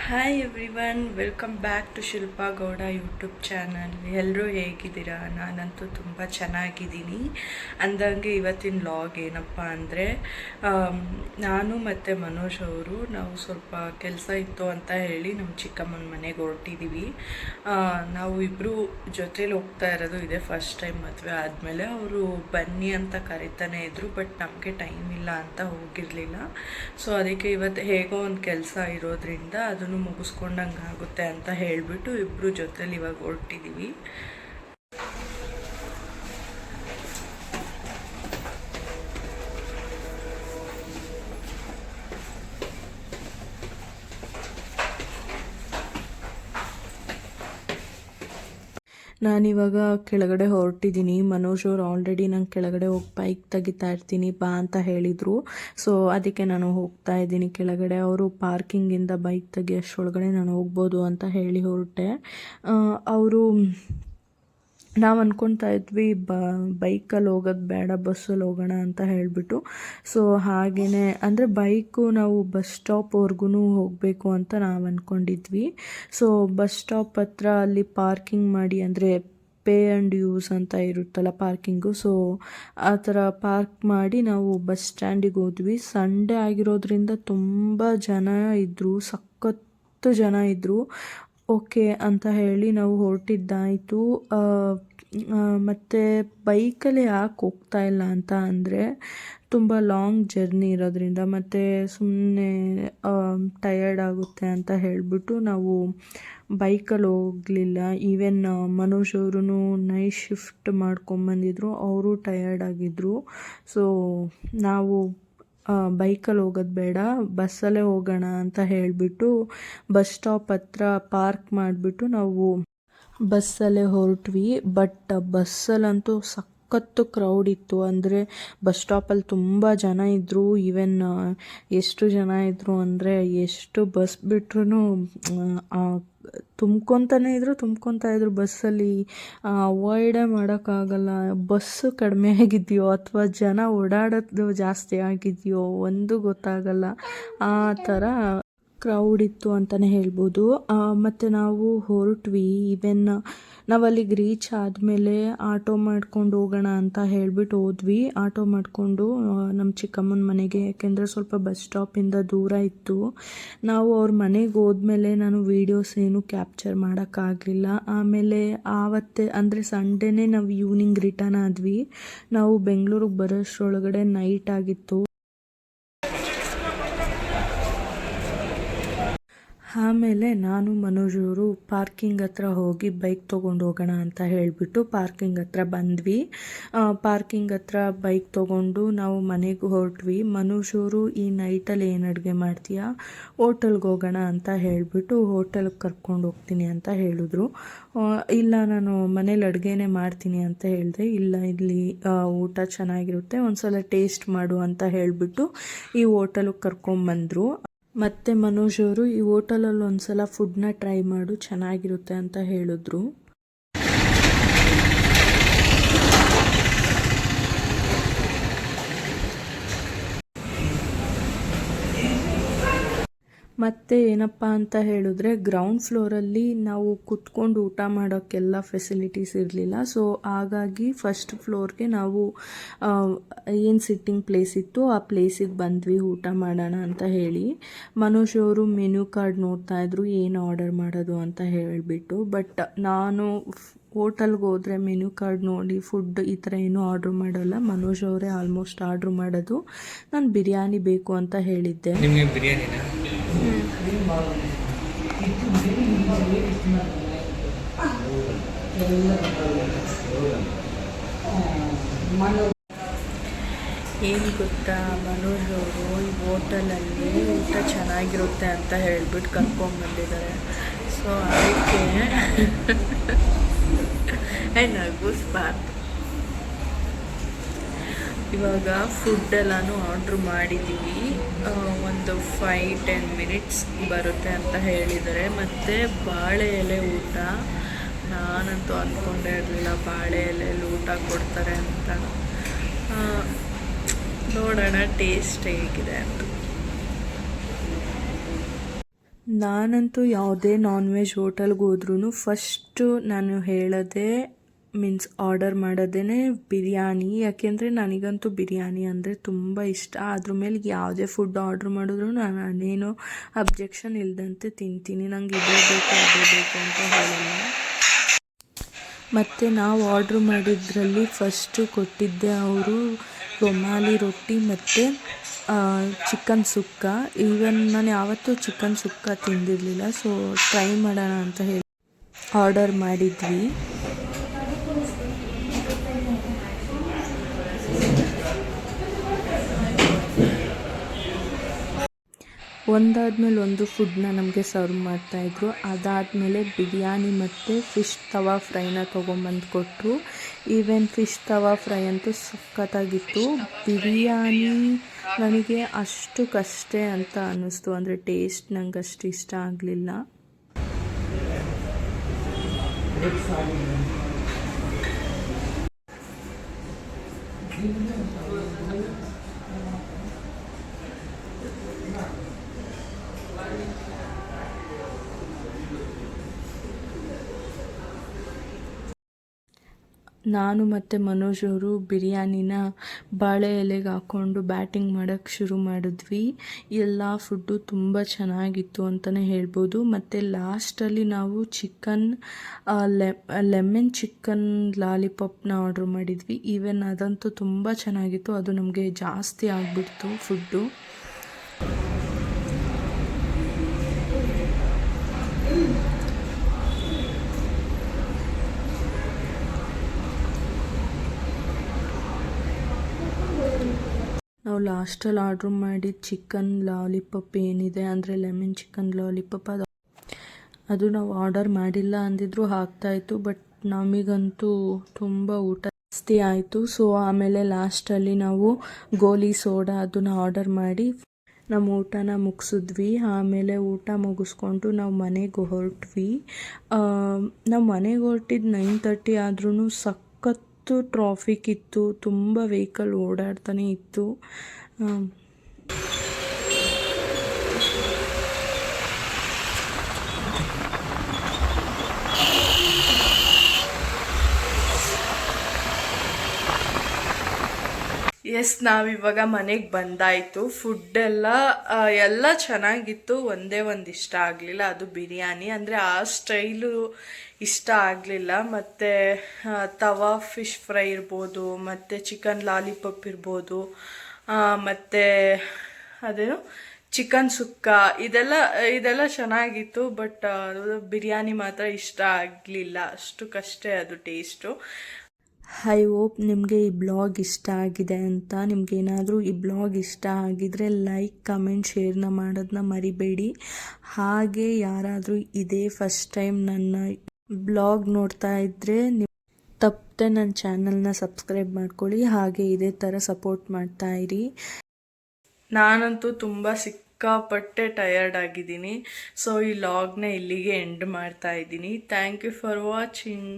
Hi everyone, welcome back to Shilpa Gowda YouTube channel. ಎಲ್ಲರೂ ಹೇಗಿದ್ದೀರಾ? ನಾನಂತೂ ತುಂಬ ಚೆನ್ನಾಗಿದ್ದೀನಿ. ಅಂದಂಗೆ ಇವತ್ತಿನ ಲಾಗ್ ಏನಪ್ಪ ಅಂದರೆ, ನಾನು ಮತ್ತು ಮನೋಜ್ ಅವರು ನಾವು ಸ್ವಲ್ಪ ಕೆಲಸ ಇತ್ತು ಅಂತ ಹೇಳಿ ನಮ್ಮ ಚಿಕ್ಕಮ್ಮನ ಮನೆಗೆ ಹೊರಟಿದ್ದೀವಿ. ನಾವು ಇಬ್ಬರು ಜೊತೇಲಿ ಹೋಗ್ತಾ ಇರೋದು ಇದೆ ಫಸ್ಟ್ ಟೈಮ್ ಮದುವೆ ಆದಮೇಲೆ. ಅವರು ಬನ್ನಿ ಅಂತ ಕರಿತಾನೆ ಇದ್ದರು, ಬಟ್ ನಮಗೆ ಟೈಮ್ ಇಲ್ಲ ಅಂತ ಹೋಗಿರಲಿಲ್ಲ. ಸೊ ಅದಕ್ಕೆ ಇವತ್ತು ಹೇಗೋ ಒಂದು ಕೆಲಸ ಇರೋದ್ರಿಂದ ಅದನ್ನು ಮುಗಿಸ್ಕೊಂಡಂಗೆ ಆಗುತ್ತೆ ಅಂತ ಹೇಳಿಬಿಟ್ಟು ಇಬ್ಬರು ಜೊತೆಲಿ ಇವಾಗ ಹೊರಟಿದ್ದೀವಿ. ನಾನಿವಾಗ ಕೆಳಗಡೆ ಹೊರಟಿದ್ದೀನಿ. ಮನೋಜ್ ಅವ್ರು ಆಲ್ರೆಡಿ ನಂಗೆ ಕೆಳಗಡೆ ಹೋಗಿ ಬೈಕ್ ತೆಗಿತಾ ಇರ್ತೀನಿ ಬಾ ಅಂತ ಹೇಳಿದರು. ಸೊ ಅದಕ್ಕೆ ನಾನು ಹೋಗ್ತಾ ಇದ್ದೀನಿ ಕೆಳಗಡೆ. ಅವರು ಪಾರ್ಕಿಂಗಿಂದ ಬೈಕ್ ತೆಗಿಯೋಷ್ಟರೊಳಗಡೆ ನಾನು ಹೋಗ್ಬೋದು ಅಂತ ಹೇಳಿ ಹೊರಟೆ. ಅವರು ನಾವು ಅಂದ್ಕೊಳ್ತಾ ಇದ್ವಿ ಬೈಕಲ್ಲಿ ಹೋಗೋದು ಬೇಡ, ಬಸ್ಸಲ್ಲಿ ಹೋಗೋಣ ಅಂತ ಹೇಳಿಬಿಟ್ಟು. ಸೊ ಹಾಗೆಯೇ ಅಂದರೆ ಬೈಕು ನಾವು ಬಸ್ ಸ್ಟಾಪ್ವರೆಗೂ ಹೋಗಬೇಕು ಅಂತ ನಾವು ಅಂದ್ಕೊಂಡಿದ್ವಿ. ಸೊ ಬಸ್ ಸ್ಟಾಪ್ ಹತ್ರ ಅಲ್ಲಿ ಪಾರ್ಕಿಂಗ್ ಮಾಡಿ, ಅಂದರೆ ಪೇ ಆ್ಯಂಡ್ ಯೂಸ್ ಅಂತ ಇರುತ್ತಲ್ಲ ಪಾರ್ಕಿಂಗು, ಸೊ ಆ ಥರ ಪಾರ್ಕ್ ಮಾಡಿ ನಾವು ಬಸ್ ಸ್ಟ್ಯಾಂಡಿಗೆ ಹೋದ್ವಿ. ಸಂಡೇ ಆಗಿರೋದ್ರಿಂದ ತುಂಬ ಜನ ಇದ್ದರು, ಸಖತ್ತು ಜನ ಇದ್ದರು. ಓಕೆ ಅಂತ ಹೇಳಿ ನಾವು ಹೊರಟಿದ್ದಾಯಿತು. ಮತ್ತು ಬೈಕಲ್ಲಿ ಯಾಕೆ ಹೋಗ್ತಾ ಇಲ್ಲ ಅಂತ ಅಂದರೆ, ತುಂಬ ಲಾಂಗ್ ಜರ್ನಿ ಇರೋದ್ರಿಂದ ಮತ್ತು ಸುಮ್ಮನೆ ಟಯರ್ಡ್ ಆಗುತ್ತೆ ಅಂತ ಹೇಳಿಬಿಟ್ಟು ನಾವು ಬೈಕಲ್ಲಿ ಹೋಗಲಿಲ್ಲ. ಈವನ್ ಮನೋಜ್ ಅವರು ನೈಟ್ ಶಿಫ್ಟ್ ಮಾಡ್ಕೊಂಬಂದಿದ್ರು, ಅವರು ಟಯರ್ಡ್ ಆಗಿದ್ದರು. ಸೊ ನಾವು ಬೈಕಲ್ಲಿ ಹೋಗೋದು ಬೇಡ, ಬಸ್ಸಲ್ಲೇ ಹೋಗೋಣ ಅಂತ ಹೇಳಿಬಿಟ್ಟು ಬಸ್ ಸ್ಟಾಪ್ ಹತ್ರ ಪಾರ್ಕ್ ಮಾಡಿಬಿಟ್ಟು ನಾವು ಬಸ್ಸಲ್ಲೇ ಹೊರಟ್ವಿ. ಬಟ್ ಬಸ್ಸಲ್ಲಂತೂ ಸಖತ್ತು ಕ್ರೌಡ್ ಇತ್ತು. ಅಂದರೆ ಬಸ್ ಸ್ಟಾಪಲ್ಲಿ ತುಂಬ ಜನ ಇದ್ದರು. ಈವನ್ ಎಷ್ಟು ಜನ ಇದ್ದರು ಅಂದರೆ, ಎಷ್ಟು ಬಸ್ ಬಿಟ್ರೂ ತುಂಬ್ಕೊತಾನೇ ಇದ್ರು ಬಸ್ಸಲ್ಲಿ. ಅವಾಯ್ಡೇ ಮಾಡೋಕ್ಕಾಗಲ್ಲ. ಬಸ್ಸು ಕಡಿಮೆ ಆಗಿದೆಯೋ ಅಥವಾ ಜನ ಓಡಾಡೋದು ಜಾಸ್ತಿ ಆಗಿದೆಯೋ ಒಂದು ಗೊತ್ತಾಗಲ್ಲ, ಆ ಥರ ಕ್ರೌಡ್ ಇತ್ತು ಅಂತಲೇ ಹೇಳ್ಬೋದು. ಮತ್ತು ನಾವು ಹೊರಟ್ವಿ. ಈವನ್ ನಾವು ಅಲ್ಲಿಗೆ ರೀಚ್ ಆದಮೇಲೆ ಆಟೋ ಮಾಡ್ಕೊಂಡು ಹೋಗೋಣ ಅಂತ ಹೇಳಿಬಿಟ್ಟು ಹೋದ್ವಿ. ಆಟೋ ಮಾಡಿಕೊಂಡು ನಮ್ಮ ಚಿಕ್ಕಮ್ಮನ ಮನೆಗೆ, ಯಾಕೆಂದರೆ ಸ್ವಲ್ಪ ಬಸ್ ಸ್ಟಾಪಿಂದ ದೂರ ಇತ್ತು. ನಾವು ಅವ್ರ ಮನೆಗೆ ಹೋದ್ಮೇಲೆ ನಾನು ವೀಡಿಯೋಸ್ ಏನು ಕ್ಯಾಪ್ಚರ್ ಮಾಡೋಕ್ಕಾಗಲಿಲ್ಲ. ಆಮೇಲೆ ಆವತ್ತೇ ಅಂದರೆ ಸಂಡೇನೇ ನಾವು ಈವ್ನಿಂಗ್ ರಿಟರ್ನ್ ಆದ್ವಿ. ನಾವು ಬೆಂಗಳೂರಿಗೆ ಬರೋಷ್ಟರೊಳಗಡೆ ನೈಟ್ ಆಗಿತ್ತು. ಆಮೇಲೆ ನಾನು ಮನೋಜ್ ಅವರು ಪಾರ್ಕಿಂಗ್ ಹತ್ರ ಹೋಗಿ ಬೈಕ್ ತೊಗೊಂಡು ಹೋಗೋಣ ಅಂತ ಹೇಳಿಬಿಟ್ಟು ಪಾರ್ಕಿಂಗ್ ಹತ್ರ ಬಂದ್ವಿ. ಪಾರ್ಕಿಂಗ್ ಹತ್ರ ಬೈಕ್ ತೊಗೊಂಡು ನಾವು ಮನೆಗೆ ಹೊರಟ್ವಿ. ಮನೋಜ್ ಅವರು ಈ ನೈಟಲ್ಲಿ ಏನು ಅಡುಗೆ ಮಾಡ್ತೀಯಾ, ಹೋಟೆಲ್ಗೆ ಹೋಗೋಣ ಅಂತ ಹೇಳಿಬಿಟ್ಟು ಹೋಟೆಲ್ಗೆ ಕರ್ಕೊಂಡು ಹೋಗ್ತೀನಿ ಅಂತ ಹೇಳಿದ್ರು. ಇಲ್ಲ, ನಾನು ಮನೇಲಿ ಅಡುಗೆನೇ ಮಾಡ್ತೀನಿ ಅಂತ ಹೇಳಿದೆ. ಇಲ್ಲ, ಇಲ್ಲಿ ಊಟ ಚೆನ್ನಾಗಿರುತ್ತೆ, ಒಂದು ಸಲ ಟೇಸ್ಟ್ ಮಾಡು ಅಂತ ಹೇಳಿಬಿಟ್ಟು ಈ ಹೋಟೆಲ್ಗೆ ಕರ್ಕೊಂಬಂದರು. ಮತ್ತು ಮನೋಜ್ ಅವರು ಈ ಹೋಟೆಲಲ್ಲಿ ಒಂದು ಸಲ ಫುಡ್ನ ಟ್ರೈ ಮಾಡು, ಚೆನ್ನಾಗಿರುತ್ತೆ ಅಂತ ಹೇಳಿದ್ರು. ಮತ್ತು ಏನಪ್ಪ ಅಂತ ಹೇಳಿದ್ರೆ, ಗ್ರೌಂಡ್ ಫ್ಲೋರಲ್ಲಿ ನಾವು ಕುತ್ಕೊಂಡು ಊಟ ಮಾಡೋಕ್ಕೆಲ್ಲ ಫೆಸಿಲಿಟೀಸ್ ಇರಲಿಲ್ಲ. ಸೊ ಹಾಗಾಗಿ ಫಸ್ಟ್ ಫ್ಲೋರ್ಗೆ ನಾವು ಏನು ಸಿಟ್ಟಿಂಗ್ ಪ್ಲೇಸ್ ಇತ್ತು ಆ ಪ್ಲೇಸಿಗೆ ಬಂದ್ವಿ ಊಟ ಮಾಡೋಣ ಅಂತ ಹೇಳಿ. ಮನೋಜ್ ಅವರು ಮೆನ್ಯೂ ಕಾರ್ಡ್ ನೋಡ್ತಾಯಿದ್ರು ಏನು ಆರ್ಡರ್ ಮಾಡೋದು ಅಂತ ಹೇಳಿಬಿಟ್ಟು. ಬಟ್ ನಾನು ಹೋಟೆಲ್ಗೆ ಹೋದರೆ ಮೆನ್ಯೂ ಕಾರ್ಡ್ ನೋಡಿ ಫುಡ್ ಈ ಥರ ಏನೂ ಆರ್ಡ್ರ್ ಮಾಡೋಲ್ಲ. ಮನೋಜ್ ಅವರೇ ಆಲ್ಮೋಸ್ಟ್ ಆರ್ಡ್ರ್ ಮಾಡೋದು. ನಾನು ಬಿರಿಯಾನಿ ಬೇಕು ಅಂತ ಹೇಳಿದ್ದೆ. ನಿಮಗೆ ಬಿರಿಯಾನಿನಾ? ಏನು ಗೊತ್ತಾ, ಮನೋಜ್ ಅವರು ಈ ಹೋಟೆಲಲ್ಲಿ ಊಟ ಚೆನ್ನಾಗಿರುತ್ತೆ ಅಂತ ಹೇಳಿಬಿಟ್ಟು ಕರ್ಕೊಂಡ್ಬಂದಿದ್ದಾರೆ. ಸೊ ಅದಕ್ಕೆ ನಗಿಸ್ಬಾರ್ದು. ಇವಾಗ ಫುಡ್ಡೆಲ್ಲನೂ ಆರ್ಡ್ರ್ ಮಾಡಿದ್ದೀವಿ. ಒಂದು 5-10 ಮಿನಿಟ್ಸ್ ಬರುತ್ತೆ ಅಂತ ಹೇಳಿದ್ದಾರೆ. ಮತ್ತು ಬಾಳೆ ಎಲೆ ಊಟ, ನಾನಂತೂ ಅಂದ್ಕೊಂಡೇ ಇರಲಿಲ್ಲ ಬಾಳೆ ಎಲೆಯಲ್ಲಿ ಊಟ ಕೊಡ್ತಾರೆ ಅಂತ. ನೋಡೋಣ ಟೇಸ್ಟ್ ಹೇಗಿದೆ ಅಂತ. ನಾನಂತೂ ಯಾವುದೇ ನಾನ್ ವೆಜ್ ಹೋಟೆಲ್ಗೆ ಹೋದ್ರೂ ಫಸ್ಟು ನಾನು ಹೇಳೋದೇ ಮೀನ್ಸ್ ಆರ್ಡರ್ ಮಾಡೋದೇ ಬಿರಿಯಾನಿ. ಯಾಕೆಂದರೆ ನನಗಂತೂ ಬಿರಿಯಾನಿ ಅಂದರೆ ತುಂಬ ಇಷ್ಟ. ಅದ್ರ ಮೇಲೆ ಯಾವುದೇ ಫುಡ್ ಆರ್ಡ್ರ್ ಮಾಡಿದ್ರು ನಾನು ಅದೇನೋ ಅಬ್ಜೆಕ್ಷನ್ ಇಲ್ಲದಂತೆ ತಿಂತೀನಿ. ನಂಗೆ ಇದೇ ಬೇಕು ಅದೇ ಬೇಕು ಅಂತ ಹೇಳಲ್ಲ. ಮತ್ತು ನಾವು ಆರ್ಡ್ರ್ ಮಾಡಿದ್ರಲ್ಲಿ ಫಸ್ಟು ಕೊಟ್ಟಿದ್ದೆ ಅವರು ರುಮಾಲಿ ರೊಟ್ಟಿ ಮತ್ತು ಚಿಕನ್ ಸುಕ್ಕ. ಈವನ್ ನಾನು ಯಾವತ್ತೂ ಚಿಕನ್ ಸುಕ್ಕ ತಿಂದಿರಲಿಲ್ಲ, ಸೊ ಟ್ರೈ ಮಾಡೋಣ ಅಂತ ಹೇಳಿ ಆರ್ಡರ್ ಮಾಡಿದ್ವಿ. ಒಂದಾದ್ಮೇಲೆ ಒಂದು ಫುಡ್ನ ನಮಗೆ ಸರ್ವ್ ಮಾಡ್ತಾಯಿದ್ರು. ಅದಾದಮೇಲೆ ಬಿರಿಯಾನಿ ಮತ್ತು ಫಿಶ್ ತವಾ ಫ್ರೈನ ತೊಗೊಂಬಂದು ಕೊಟ್ಟರು. ಈವನ್ ಫಿಶ್ ತವಾ ಫ್ರೈ ಅಂತೂ ಸಖತ್ತಾಗಿತ್ತು. ಬಿರಿಯಾನಿ ನನಗೆ ಅಷ್ಟಕ್ಕಷ್ಟೇ ಅಂತ ಅನ್ನಿಸ್ತು, ಅಂದರೆ ಟೇಸ್ಟ್ ನಂಗೆ ಅಷ್ಟು ಇಷ್ಟ ಆಗಲಿಲ್ಲ. ನಾನು ಮತ್ತು ಮನೋಜ್ ಅವರು ಬಿರಿಯಾನಿನ ಬಾಳೆ ಎಲೆಗೆ ಹಾಕ್ಕೊಂಡು ಬ್ಯಾಟಿಂಗ್ ಮಾಡೋಕ್ಕೆ ಶುರು ಮಾಡಿದ್ವಿ. ಎಲ್ಲ ಫುಡ್ಡು ತುಂಬ ಚೆನ್ನಾಗಿತ್ತು ಅಂತಲೇ ಹೇಳ್ಬೋದು. ಮತ್ತು ಲಾಸ್ಟಲ್ಲಿ ನಾವು ಲೆಮನ್ ಚಿಕನ್ ಲಾಲಿಪಾಪ್ನ ಆರ್ಡ್ರ್ ಮಾಡಿದ್ವಿ. ಈವನ್ ಅದಂತೂ ತುಂಬ ಚೆನ್ನಾಗಿತ್ತು. ಅದು ನಮಗೆ ಜಾಸ್ತಿ ಆಗಿಬಿಡ್ತು ಫುಡ್ಡು. ನಾವು ಲಾಸ್ಟಲ್ಲಿ ಆರ್ಡ್ರ್ ಮಾಡಿದ ಚಿಕನ್ ಲಾಲಿಪಾಪ್ ಏನಿದೆ, ಅಂದರೆ ಲೆಮನ್ ಚಿಕನ್ ಲಾಲಿಪಾಪ್, ಅದು ನಾವು ಆರ್ಡರ್ ಮಾಡಿಲ್ಲ ಅಂದಿದ್ರು ಆಗ್ತಾಯಿತ್ತು. ಬಟ್ ನಮಗಂತೂ ತುಂಬ ಊಟ ಜಾಸ್ತಿ ಆಯಿತು. ಸೊ ಆಮೇಲೆ ಲಾಸ್ಟಲ್ಲಿ ನಾವು ಗೋಲಿ ಸೋಡಾ ಅದನ್ನು ಆರ್ಡರ್ ಮಾಡಿ ನಮ್ಮ ಊಟನ ಮುಗಿಸಿದ್ವಿ. ಆಮೇಲೆ ಊಟ ಮುಗಿಸ್ಕೊಂಡು ನಾವು ಮನೆಗೆ ಹೊರಟ್ವಿ. ನಾವು ಮನೆಗೆ ಹೊರಟಿದ್ದು 9:30 ಆದ್ರೂ ಸಖತ್ತು ಟ್ರಾಫಿಕ್ ಇತ್ತು. ತುಂಬ ವೆಹಿಕಲ್ ಓಡಾಡ್ತಾನೆ ಇತ್ತು. ನಾವಿವಾಗ ಮನೆಗೆ ಬಂದಾಯಿತು. ಫುಡ್ಡೆಲ್ಲ ಚೆನ್ನಾಗಿತ್ತು. ಒಂದೇ ಒಂದು ಇಷ್ಟ ಆಗಲಿಲ್ಲ, ಅದು ಬಿರಿಯಾನಿ. ಅಂದರೆ ಆ ಸ್ಟೈಲು ಇಷ್ಟ ಆಗಲಿಲ್ಲ. ಮತ್ತು ತವಾ ಫಿಶ್ ಫ್ರೈ ಇರ್ಬೋದು, ಮತ್ತು ಚಿಕನ್ ಲಾಲಿಪಾಪ್ ಇರ್ಬೋದು, ಮತ್ತು ಅದೇನು ಚಿಕನ್ ಸುಕ್ಕ, ಇದೆಲ್ಲ ಚೆನ್ನಾಗಿತ್ತು. ಬಟ್ ಬಿರಿಯಾನಿ ಮಾತ್ರ ಇಷ್ಟ ಆಗಲಿಲ್ಲ. ಅಷ್ಟಕ್ಕಷ್ಟೇ ಅದು ಟೇಸ್ಟು. ಐ ಹೋಪ್ ನಿಮಗೆ ಈ ಬ್ಲಾಗ್ ಇಷ್ಟ ಆಗಿದೆ ಅಂತ. ನಿಮಗೇನಾದರೂ ಈ ಬ್ಲಾಗ್ ಇಷ್ಟ ಆಗಿದರೆ ಲೈಕ್, ಕಮೆಂಟ್, ಶೇರ್ನ ಮಾಡೋದನ್ನ ಮರಿಬೇಡಿ. ಹಾಗೆ ಯಾರಾದರೂ ಇದೇ ಫಸ್ಟ್ ಟೈಮ್ ನನ್ನ ಬ್ಲಾಗ್ ನೋಡ್ತಾ ಇದ್ದರೆ ತಪ್ಪದೆ ನನ್ನ ಚಾನಲ್ನ ಸಬ್ಸ್ಕ್ರೈಬ್ ಮಾಡ್ಕೊಳ್ಳಿ. ಹಾಗೆ ಇದೇ ಥರ ಸಪೋರ್ಟ್ ಮಾಡ್ತಾ ಇರಿ. ನಾನಂತೂ ತುಂಬ ಸಿಕ್ಕಾಪಟ್ಟೆ ಟಯರ್ಡ್ ಆಗಿದ್ದೀನಿ. ಸೊ ಈ ಲಾಗ್ನ ಇಲ್ಲಿಗೆ ಎಂಡ್ ಮಾಡ್ತಾ ಇದ್ದೀನಿ. Thank you for watching.